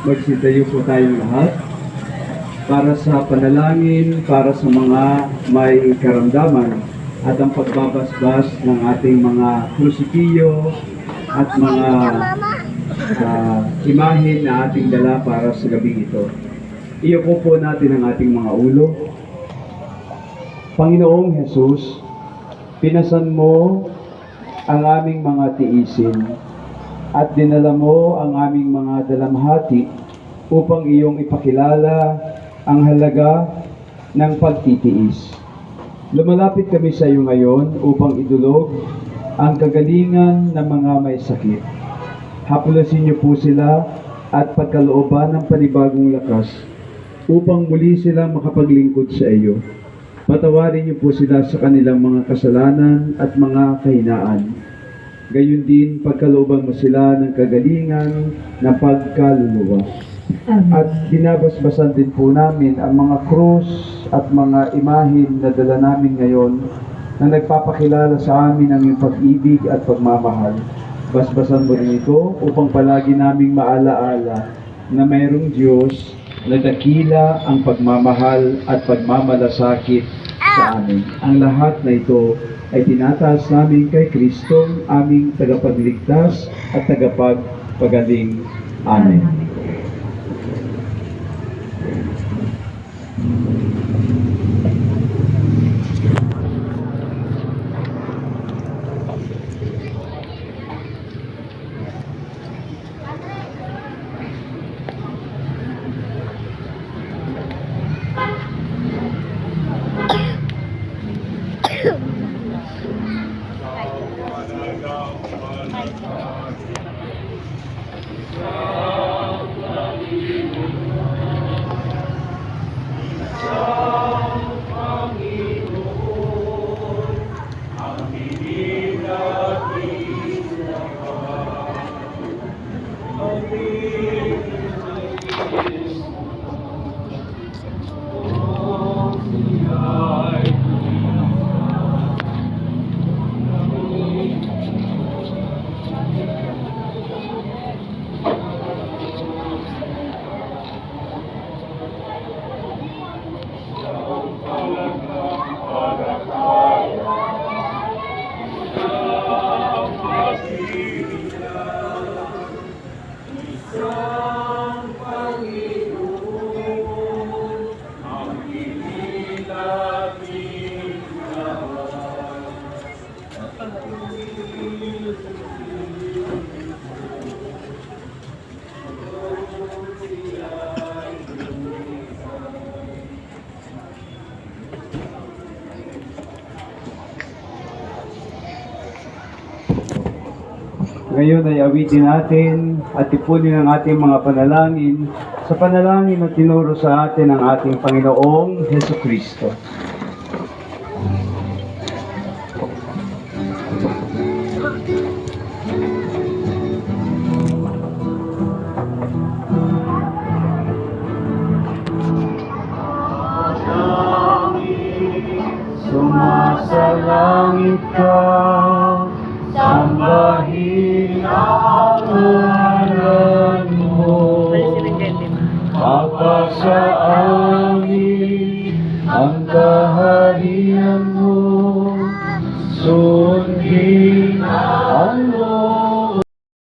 Magsitayo po tayong lahat para sa panalangin, para sa mga may karamdaman at ang pagbabasbas ng ating mga krusipiyo at mga imahin na ating dala para sa gabing ito. Iyuko po natin ang ating mga ulo. Panginoong Jesus, pinasan mo ang aming mga tiisin at dinala mo ang aming mga dalamhati upang iyong ipakilala ang halaga ng pagtitiis. Lumalapit kami sa iyo ngayon upang idulog ang kagalingan ng mga may sakit. Haplusin niyo po sila at pagkalooban ng panibagong lakas upang muli silang makapaglingkod sa iyo. Patawarin niyo po sila sa kanilang mga kasalanan at mga kahinaan. Gayon din, pagkalooban mo sila ng kagalingan na pagkaluluwa. At binabasbasan din po namin ang mga krus at mga imahin na dala namin ngayon na nagpapakilala sa amin ng iyong pag-ibig at pagmamahal. Basbasan mo rin ito upang palagi naming maalaala na mayroong Diyos na dakila ang pagmamahal at pagmamalasakit sa amin. Ang lahat na ito ay tinataas namin kay Kristo, aming tagapagligtas at tagapagpagaling. Amen. Ngayon ay awitin natin at ipunin ang ating mga panalangin sa panalangin na tinuro sa atin ng ating Panginoong Hesukristo. Sumasalangit ka, sambahin ang ngalan mo, mapasaan